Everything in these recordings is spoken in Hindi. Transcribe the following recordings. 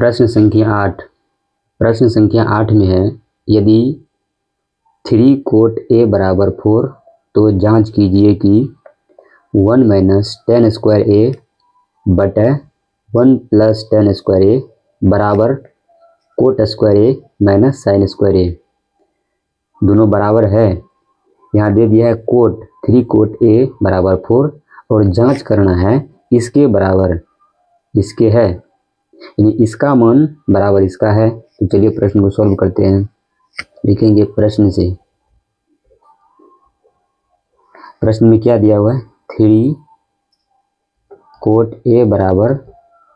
प्रश्न संख्या 8। प्रश्न संख्या 8 में है, यदि 3 कोट ए बराबर 4 तो जांच कीजिए कि 1 माइनस टेन स्क्वायर ए बटा 1 प्लस टेन स्क्वायर ए बराबर कोट स्क्वायर ए माइनस साइन स्क्वायर ए। दोनों बराबर है। यहाँ दे दिया है कोट 3 कोट ए बराबर 4 और जांच करना है इसके बराबर इसके है, यानी इसका मान बराबर इसका है। तो चलिए प्रश्न को सॉल्व करते हैं। लिखेंगे प्रश्न से, प्रश्न में क्या दिया हुआ है, 3 कोट ए बराबर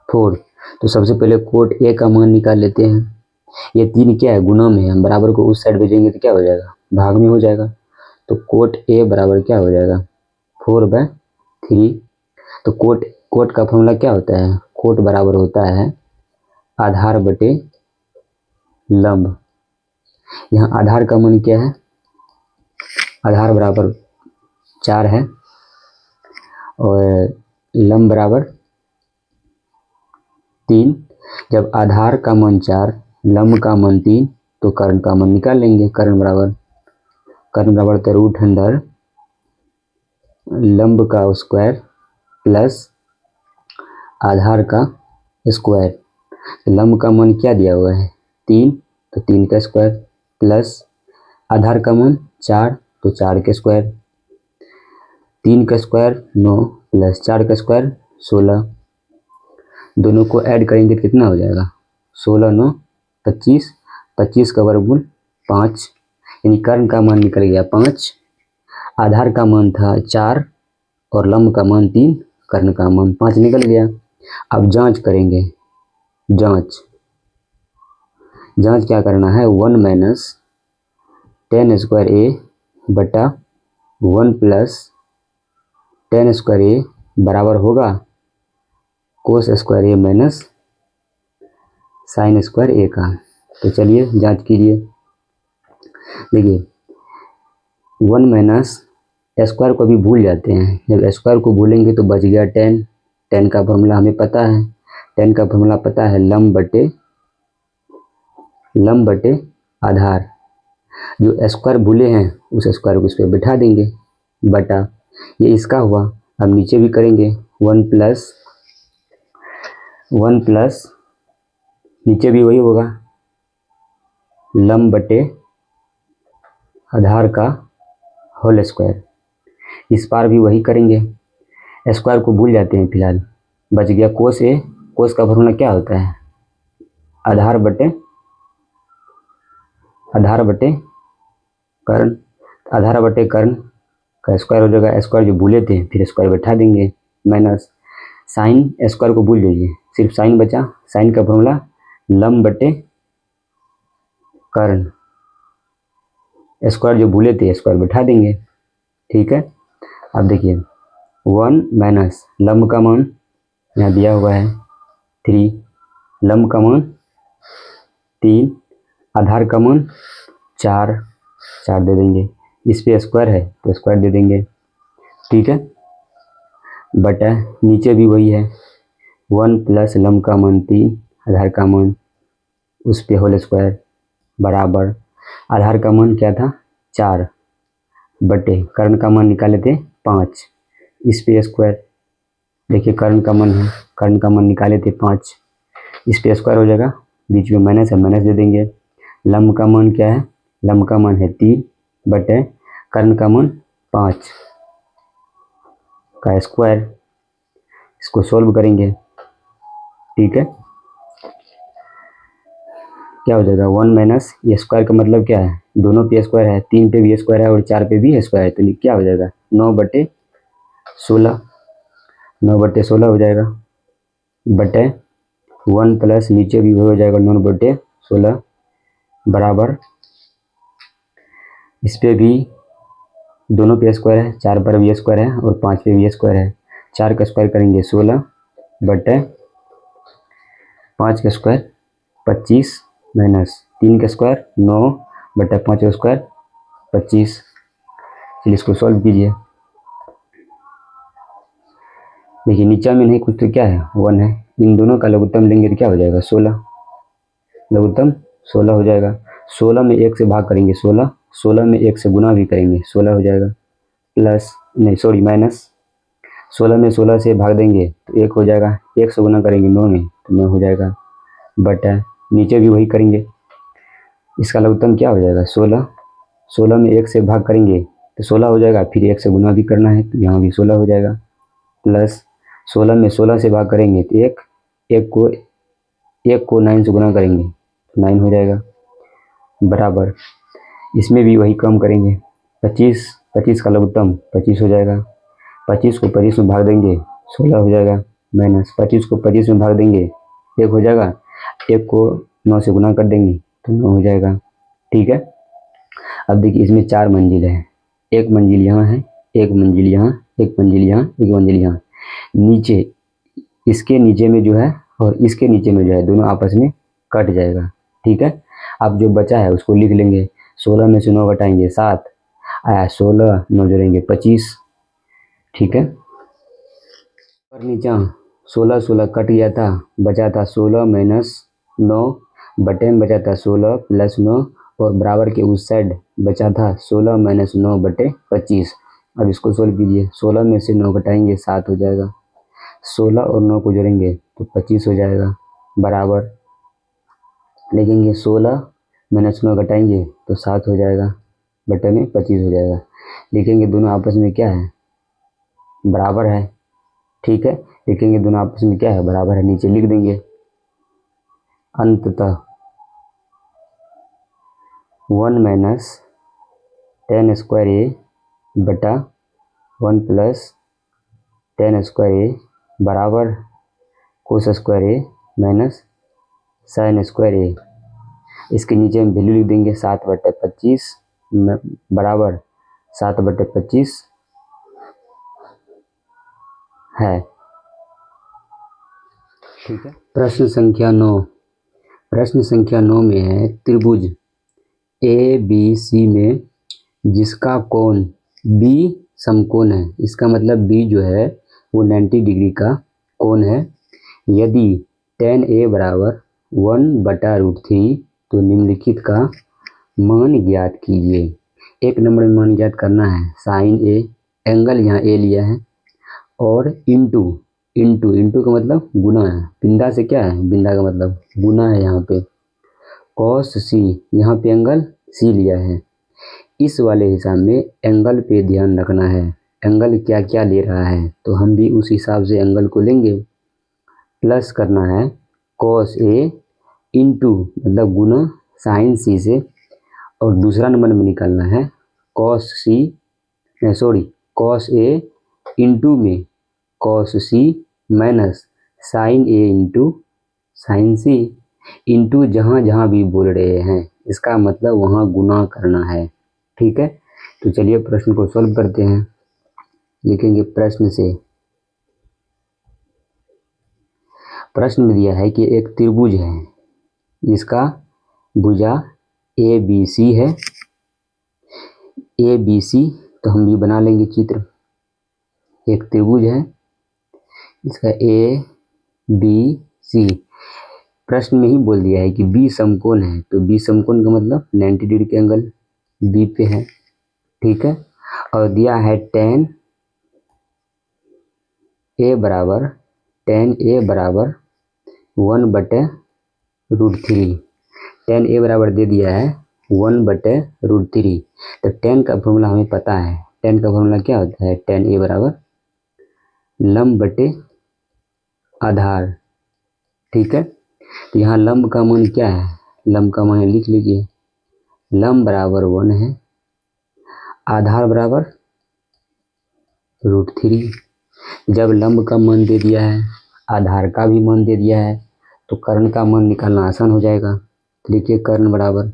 4। तो सबसे पहले कोट ए का मान निकाल लेते हैं। ये 3 क्या है, गुना में है, बराबर को उस साइड भेजेंगे तो क्या हो जाएगा, भाग में हो जाएगा। तो कोट ए बराबर क्या हो जाएगा, 4/3। तो कोट का फॉर्मूला क्या होता है, कोट बराबर होता है आधार बटे लंब। यहाँ आधार का मान क्या है, आधार बराबर 4 है और लंब बराबर 3। जब आधार का मान 4 लंब का मान 3 तो कर्ण का मान निकाल लेंगे। कर्ण बराबर तो रूट अंडर लंब का स्क्वायर प्लस आधार का स्क्वायर। लंब का मान क्या दिया हुआ है 3, तो 3 का स्क्वायर प्लस आधार का मान 4 तो 4 का स्क्वायर। 3 का स्क्वायर 9 प्लस 4 का स्क्वायर 16। दोनों को ऐड करेंगे तो कितना हो जाएगा, 16 9 25, 25 का वर्गमूल 5, यानी कर्ण का मान निकल गया 5। आधार का मान था 4 और लंब का मान 3, कर्ण का मान 5 निकल गया। अब जांच करेंगे। जांच क्या करना है, 1 माइनस टेन स्क्वायर ए बटा 1 प्लस टेन स्क्वायर ए बराबर होगा कोस स्क्वायर ए माइनस साइन स्क्वायर ए का। तो चलिए जांच कीजिए। देखिए 1 माइनस स्क्वायर को भी भूल जाते हैं, जब स्क्वायर को भूलेंगे तो बच गया 10। 10 का फॉर्मूला हमें पता है, 10 का फॉर्मूला पता है लंब बटे आधार। जो स्क्वायर भूले हैं उस स्क्वायर को इस पर बिठा देंगे, बटा ये इसका हुआ। अब नीचे भी करेंगे 1 प्लस नीचे भी वही होगा लंब बटे आधार का होल स्क्वायर। इस पार भी वही करेंगे, स्क्वायर को भूल जाते हैं फिलहाल। बच गया कोस ए। कोस का फॉर्मूला क्या होता है, आधार बटे कर्ण। आधार बटे कर्ण का स्क्वायर हो जाएगा, स्क्वायर जो भूले थे फिर स्क्वायर बैठा देंगे, माइनस साइन स्क्वायर को भूल जाइए, सिर्फ साइन बचा। साइन का फॉर्मूला लंब बटे कर्ण, स्क्वायर जो भूले थे स्क्वायर बैठा देंगे। ठीक है। अब देखिए 1 माइनस लंब का मान यहाँ दिया हुआ है 3, लंब का मान 3, आधार का मान 4 दे देंगे। इस पे स्क्वायर है तो स्क्वायर दे देंगे। ठीक है, बटा नीचे भी वही है 1 प्लस लंब का मान 3, आधार का मान उस पे होल स्क्वायर बराबर आधार का मान क्या था 4 बटे कर्ण का मान निकाले थे 5, इस पे स्क्वायर। देखिए कर्ण का मान है, कर्ण का मान निकाले थे 5, इस पे स्क्वायर हो जाएगा, बीच में माइनस है माइनस दे देंगे। लंब का मान क्या है, लंब का मान है 3 बटे कर्ण का मान 5 का स्क्वायर। इसको सॉल्व करेंगे। ठीक है, क्या हो जाएगा 1 माइनस ये स्क्वायर का मतलब क्या है, दोनों पे स्क्वायर है, 3 पे भी स्क्वायर है और 4 पे भी स्क्वायर है, तो क्या हो जाएगा 9/16। 9/16 हो जाएगा बटे 1 प्लस नीचे भी हो जाएगा 9/16 बराबर इस पे भी दोनों पे स्क्वायर है, 4 पर भी स्क्वायर है और 5 पे भी स्क्वायर है। 4 का स्क्वायर करेंगे 16 बटे 5 का स्क्वायर 25 माइनस 3 का स्क्वायर 9 बटे 5 का स्क्वायर 25। चलिए इसको सॉल्व कीजिए। देखिए नीचा में नहीं कुछ तो क्या है 1 है, इन दोनों का लघुत्तम लेंगे तो क्या हो जाएगा 16। लघुत्तम 16 हो जाएगा। 16 में 1 से भाग करेंगे 16, 16 में 1 से गुना भी करेंगे 16 हो जाएगा। प्लस नहीं सॉरी माइनस 16 में 16 से भाग देंगे तो 1 हो जाएगा। 1 से गुना करेंगे 9 में तो 9 हो जाएगा। बटा नीचे भी वही करेंगे। इसका लघुत्तम क्या हो जाएगा 16, 16 में 1 से भाग करेंगे तो 16 हो जाएगा। फिर 1 से गुना भी करना है तो यहाँ भी 16 हो जाएगा। प्लस 16 में 16 से भाग करेंगे तो 1 को 9 से गुना करेंगे तो 9 हो जाएगा। बराबर इसमें भी वही क्रम करेंगे। 25, 25 का लघुत्तम 25 हो जाएगा। 25 को 25 में भाग देंगे 16 हो जाएगा। माइनस 25 को 25 में भाग देंगे 1 हो जाएगा। 1 को 9 से गुना कर देंगे तो 9 हो जाएगा। ठीक है। अब देखिए इसमें 4 मंजिल है। एक मंजिल यहाँ है, एक मंजिल यहाँ, एक मंजिल यहाँ, एक मंजिल यहाँ। नीचे इसके नीचे में जो है और इसके नीचे में जो है दोनों आपस में कट जाएगा। ठीक है। अब जो बचा है उसको लिख लेंगे। 16 में से 9 घटाएंगे 7 आया, 16 9 जोड़ेंगे 25। ठीक है। और नीचे 16 16 कट गया था, बचा था 16 माइनस 9 बटे में बचा था 16 प्लस 9 और बराबर के उस साइड बचा था 16 माइनस 9 बटे 25। अब इसको सोल्व कीजिए। 16 में से 9 घटाएंगे 7 हो जाएगा। 16 और 9 को जोड़ेंगे तो 25 हो जाएगा। बराबर लिखेंगे 16 माइनस 9 घटाएंगे तो 7 हो जाएगा, बटे में 25 हो जाएगा। लिखेंगे दोनों आपस में क्या है, बराबर है। ठीक है। लिखेंगे दोनों आपस में क्या है, बराबर है। नीचे लिख देंगे अंततः 1 माइनस 10 स्क्वायर ए बटा 1 प्लस 10 स्क्वायर ए बराबर कोस स्क्वायर ए माइनस साइन स्क्वायर ए। इसके नीचे हम वैल्यू लिख देंगे 7/25 बराबर 7/25 है। ठीक है। प्रश्न संख्या 9। प्रश्न संख्या 9 में है त्रिभुज ए बी सी में जिसका कोण बी समकोण है। इसका मतलब बी जो है वो 90 डिग्री का कोण है। यदि tan A बराबर 1/√3 तो निम्नलिखित का मान ज्ञात कीजिए। 1 नंबर में मान ज्ञात करना है साइन ए, एंगल यहाँ ए लिया है, और इंटू इंटू इंटू का मतलब गुना है। बिंदा से क्या है, बिंदा का मतलब गुना है यहाँ पे। कॉस सी, यहाँ पे एंगल सी लिया है। इस वाले हिसाब में एंगल पे ध्यान रखना है, एंगल क्या क्या ले रहा है तो हम भी उस हिसाब से एंगल को लेंगे। प्लस करना है कॉस ए इंटू मतलब गुना साइन सी से, और दूसरा नंबर में निकालना है cos C sorry cos A into में cos C minus sign A into sine C. Into जहाँ जहाँ भी बोल रहे हैं इसका मतलब वहाँ गुना करना है। ठीक है। तो चलिए प्रश्न को सॉल्व करते हैं। लिखेंगे प्रश्न से, प्रश्न में दिया है कि एक त्रिभुज है जिसका भुजा ए बी सी है। ए बी सी तो हम भी बना लेंगे चित्र। एक त्रिभुज है इसका ए बी सी। प्रश्न में ही बोल दिया है कि बी समकोण है, तो बी समकोण का मतलब 90 डिग्री के एंगल बी पे है। ठीक है। और दिया है tan A बराबर 1/√3। tan A बराबर दे दिया है 1/√3। तो tan का फॉर्मूला हमें पता है। tan का फॉर्मूला क्या होता है, tan A बराबर लंब बटे आधार। ठीक है। तो यहाँ लंब का मान क्या है, लंब का मान लिख लीजिए। लंब बराबर 1 है, आधार बराबर √3। जब लंब का मान दे दिया है, आधार का भी मान दे दिया है, तो कर्ण का मान निकालना आसान हो जाएगा। तो लिखिए कर्ण बराबर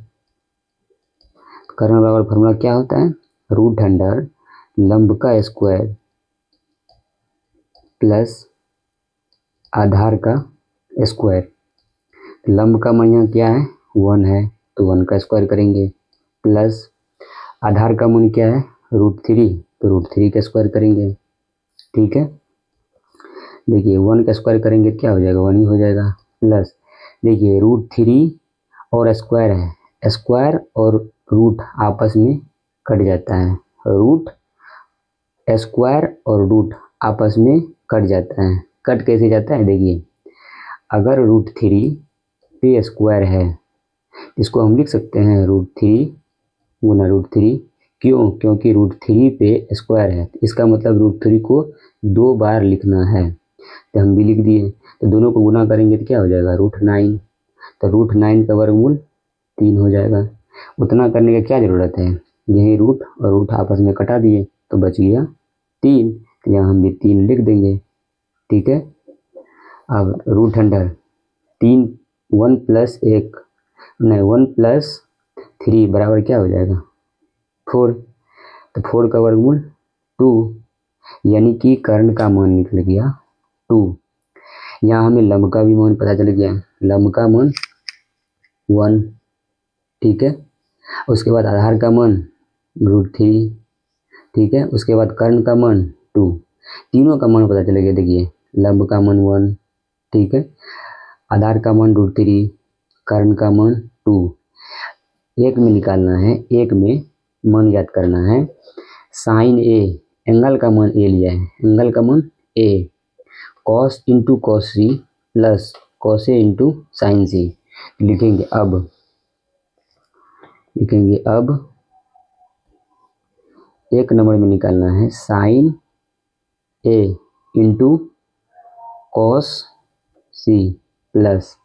फॉर्मूला क्या होता है, √अंडर लंब का स्क्वायर प्लस आधार का स्क्वायर। लंब का मान यहाँ क्या है 1 है तो 1 का स्क्वायर करेंगे, प्लस आधार का मान क्या है √3 तो √3 का स्क्वायर करेंगे। ठीक है। देखिए 1 का स्क्वायर करेंगे क्या हो जाएगा 1 ही हो जाएगा, प्लस देखिए √3 और स्क्वायर है, स्क्वायर और रूट आपस में कट जाता है, रूट स्क्वायर और रूट आपस में कट जाता है। कट कैसे जाता है देखिए, अगर √3 पे स्क्वायर है, इसको हम लिख सकते हैं √3 गुना √3। क्यों? क्योंकि √3 पे स्क्वायर है, इसका मतलब √3 को 2 बार लिखना है, तो हम भी लिख दिए। तो दोनों को गुना करेंगे तो क्या हो जाएगा, √9। तो √9 का वर्गमूल 3 हो जाएगा। उतना करने की क्या ज़रूरत है, यही रूट और रूट आपस में कटा दिए तो बच गया 3, तो यहाँ हम भी 3 लिख देंगे। ठीक है, अब रूट अंडर 3, 1 प्लस 1 नहीं 1 प्लस 3 बराबर क्या हो जाएगा 4। तो 4 का वर्गमूल 2, यानी कि कर्ण का मान निकल गया 2। यहाँ हमें लंब का भी मान पता चल गया, लंब का मान 1। ठीक है, उसके बाद आधार का मान √3। ठीक है, उसके बाद कर्ण का मान 2, तीनों का मान पता चल गया। देखिए लंब का मान 1, ठीक है, आधार का मान √3, कर्ण का मान 2। एक में निकालना है, एक में मान याद करना है। साइन ए, एंगल का मान ए लिया है, एंगल का मान A, cos into cos C plus cos A into sine C. लिखेंगे अब एक नंबर में निकालना है sine A into cos C plus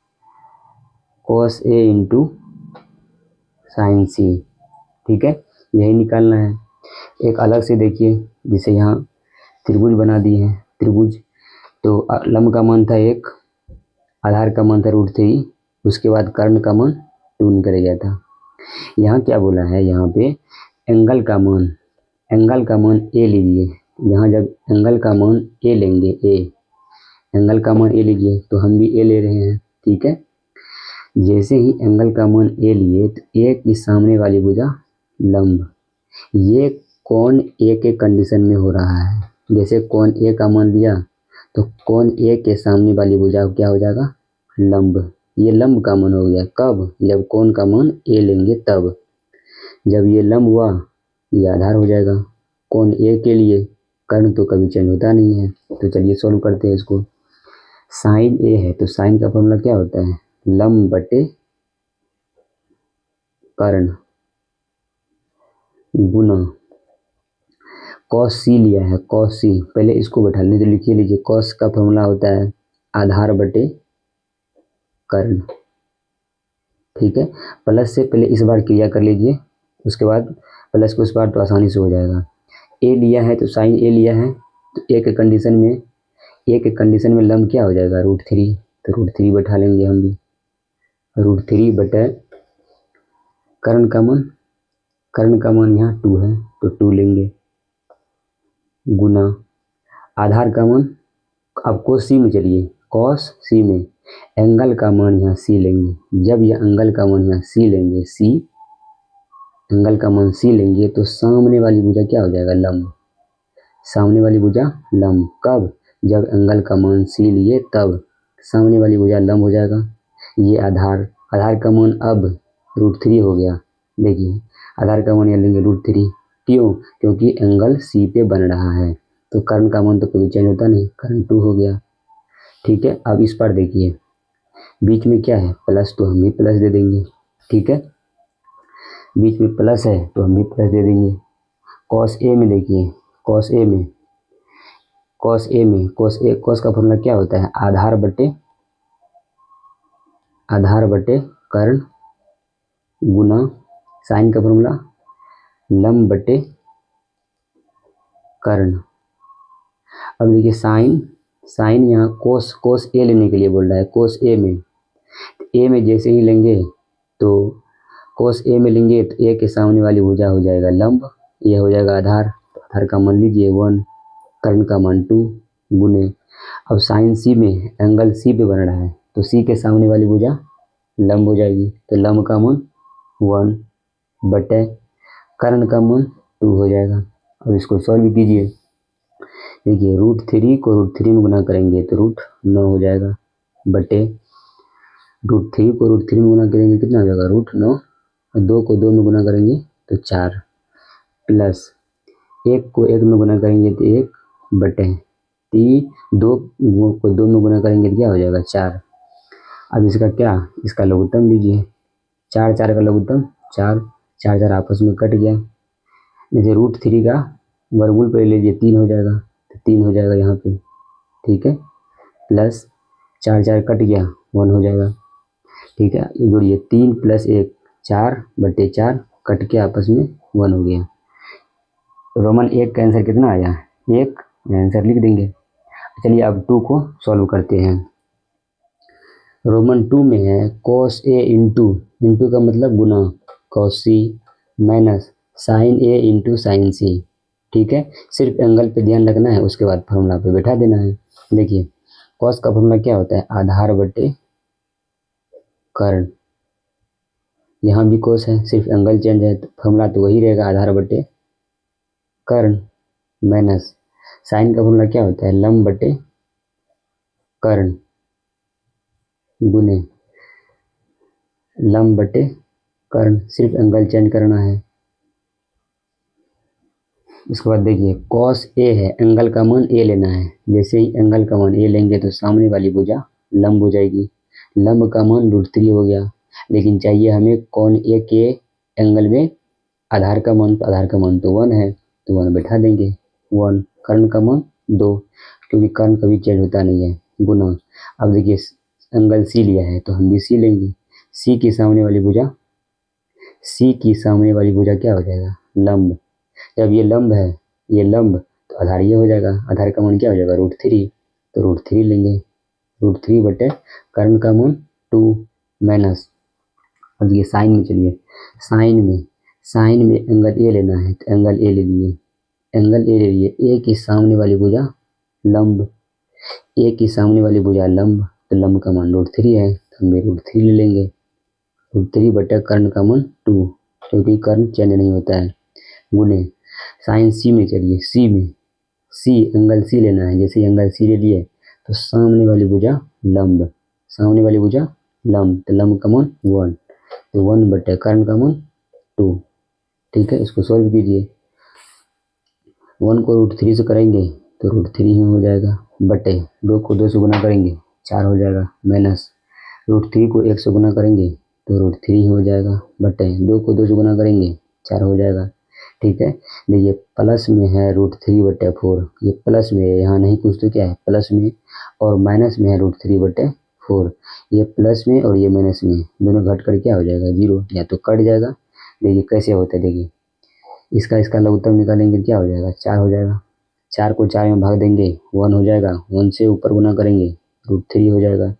cos A into sine C. ठीक है, यही निकालना है। एक अलग से देखिए, जिसे यहाँ त्रिभुज बना दिए हैं, त्रिभुज तो लंब का मान था 1, आधार का मान था √3, उसके बाद कर्ण का मान 2 निकल गया था। यहाँ क्या बोला है, यहाँ पे एंगल का मान ए लीजिए। यहाँ जब एंगल का मान ए लेंगे, एंगल का मान ए लीजिए, तो हम भी ए ले रहे हैं। ठीक है, जैसे ही एंगल का मान ए लिए तो ए की सामने वाली भुजा लंब, ये कोण ए के कंडीशन में हो रहा है। जैसे कोण ए का मान लिया तो कोण ए के सामने वाली भुजा क्या हो जाएगा, लंब। ये लंब का मान हो गया, कब, जब कोण का मान ए लेंगे तब। जब ये लंब हुआ ये आधार हो जाएगा कोण ए के लिए, कर्ण तो कभी चेंज होता नहीं है। तो चलिए सॉल्व करते हैं इसको। साइन ए है तो साइन का फॉर्मूला क्या होता है, लंब बटे कर्ण गुना कॉस सी लिया है, कॉस सी, पहले इसको बैठा लें तो लिखिए लीजिए, कॉस का फॉर्मूला होता है आधार बटे कर्ण। ठीक है, प्लस से पहले इस बार क्रिया कर लीजिए, उसके बाद प्लस को इस बार तो आसानी से हो जाएगा। ए लिया है तो साइन ए लिया है, तो ए के कंडीशन में लंब क्या हो जाएगा, √3, तो √3 बैठा लेंगे हम भी, √3 बटे कर्ण का मान यहाँ 2 है तो 2 लेंगे, गुना आधार का मान, अब कोस सी में चलिए, कॉस सी में एंगल का मान यहाँ सी लेंगे। जब ये एंगल का मान यहाँ सी लेंगे, एंगल का मान सी लेंगे तो सामने वाली भुजा क्या हो जाएगा, लंब, सामने वाली भुजा लंब। कब, जब एंगल का मान सी लिए तब सामने वाली भुजा लंब हो जाएगा। ये आधार का मान अब √3 हो गया। देखिए आधार का मान यहाँ लेंगे √3, क्यों, क्योंकि एंगल सी पे बन रहा है। तो कर्ण का मान तो कभी चेंज होता नहीं, कर्ण 2 हो गया। ठीक है, अब इस पर देखिए बीच में क्या है, प्लस, तो हम भी प्लस दे देंगे। ठीक है, बीच में प्लस है तो हम भी प्लस दे देंगे। कॉस ए में देखिए, कॉस का फॉर्मूला क्या होता है, आधार बटे कर्ण गुना साइन का फॉर्मूला लंब बटे कर्ण। अब देखिए साइन यहाँ कोस ए लेने के लिए बोल रहा है, कोस ए में जैसे ही लेंगे तो कोस ए में लेंगे तो ए के सामने वाली भुजा हो जाएगा लंब, ये हो जाएगा आधार, तो आधार का मान लीजिए 1, कर्ण का मान 2 गुने, अब साइन सी में एंगल सी पे बन रहा है तो सी के सामने वाली भुजा लंब हो जाएगी, तो लंब का मान 1 बटे कर्ण का मान 2 हो जाएगा। अब इसको सॉल्व कीजिए, देखिए √3 को √3 में गुना करेंगे तो √9 हो जाएगा बटे √3 को √3 में गुना करेंगे कितना हो जाएगा √9, और 2 को 2 में गुना करेंगे तो 4, प्लस 1 को 1 में गुना करेंगे तो 1/3, 2 को 2 में गुना करेंगे तो क्या हो जाएगा 4। अब इसका लघुत्तम लीजिए, 4 4 का लघुत्तम 4, 4 4 आपस में कट गया। जैसे √3 का वर्गमूल पर लीजिए 3 हो जाएगा, तो 3 हो जाएगा यहाँ पे, ठीक है, प्लस 4 4 कट गया 1 हो जाएगा, ठीक है, जोड़िए 3 + 1 4/4 कट के आपस में 1 हो गया। रोमन 1 का आंसर कितना आया 1, आंसर लिख देंगे। चलिए अब 2 को सॉल्व करते हैं। रोमन 2 में है cos A इंटू का मतलब गुना, cos C minus sin A into sin C, ठीक है, सिर्फ एंगल पे ध्यान रखना है, उसके बाद फॉर्मूला पे बैठा देना है। देखिए cos का फॉर्मूला क्या होता है, आधार बटे कर्ण, यहाँ भी cos है, सिर्फ एंगल चेंज है तो फॉर्मूला तो वही रहेगा, आधार बटे कर्ण, माइनस साइन का फॉर्मूला क्या होता है, लंब बटे कर्ण गुने लंब बटे कर्ण, सिर्फ एंगल चेंज करना है। उसके बाद देखिए cos A है, एंगल का मान A लेना है, जैसे ही एंगल का मान A लेंगे तो सामने वाली भुजा लंब हो जाएगी, लंब का मान √3 हो गया, लेकिन चाहिए हमें कोण A के एंगल में आधार का मान, तो आधार का मान तो 1 है, तो 1 बैठा देंगे, 1, कर्ण का मान 2, क्योंकि कर्ण कभी चेंज होता नहीं है, गुना। अब देखिए एंगल C लिया है तो हम भी C लेंगे, C की सामने वाली भुजा क्या हो जाएगा लंब, जब ये लंब है, ये लंब तो आधार ये हो जाएगा, आधार का मान क्या हो जाएगा √3, तो √3 लेंगे, √3 बटे कर्ण का मान 2 माइनस। अब ये साइन में चलिए, साइन में एंगल ए लेना है तो एंगल ए ले लिए, ए की सामने वाली भुजा लंब, तो लंब का मान √3 है, तो हम भी √3 ले लेंगे, √3 बटे कर्ण का मान 2, क्योंकि कर्ण चेंज नहीं होता है, गुने साइन सी में चलिए, एंगल सी लेना है, जैसे एंगल सी ले लिए तो सामने वाली भुजा लंब, तो लंब का मान 1, तो 1 बटे कर्ण का मान 2, ठीक है, इसको सॉल्व कीजिए। 1 को √3 से करेंगे तो √3 ही हो जाएगा, बटे 2 को 2 से गुना करेंगे 4 हो जाएगा, माइनस √3 को 1 से गुना करेंगे तो √3 ही हो जाएगा, बटे 2 को 2 से गुना करेंगे 4 हो जाएगा, ठीक है। देखिए प्लस में है √3/4, ये प्लस में है, यहाँ नहीं कुछ तो क्या है प्लस में, और माइनस में है √3/4, ये प्लस में और ये माइनस में, दोनों घट कर क्या हो जाएगा 0, या तो कट जाएगा। देखिए कैसे होता है, देखिए इसका लघुत्तम निकालेंगे क्या हो जाएगा 4 हो जाएगा, 4 को 4 में भाग देंगे 1 हो जाएगा, 1 से ऊपर गुना करेंगे √3 हो जाएगा,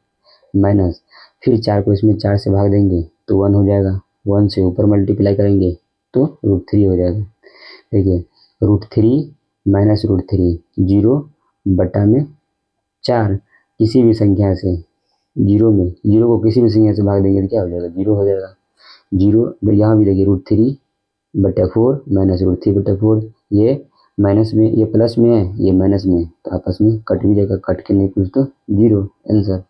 माइनस फिर 4 को इसमें 4 से भाग देंगे तो 1 हो जाएगा, 1 से ऊपर मल्टीप्लाई करेंगे तो √3 हो जाएगा। देखिए √3 माइनस √3 0 बटा में 4, किसी भी संख्या से 0 को किसी भी संख्या से भाग देंगे तो क्या हो जाएगा 0 हो जाएगा, 0 यहाँ भी देखिए √3/4 माइनस √3/4, ये माइनस में, ये प्लस में है, ये माइनस में, तो आपस में कट भी जाएगा, कट के नहीं कुछ तो 0 आंसर।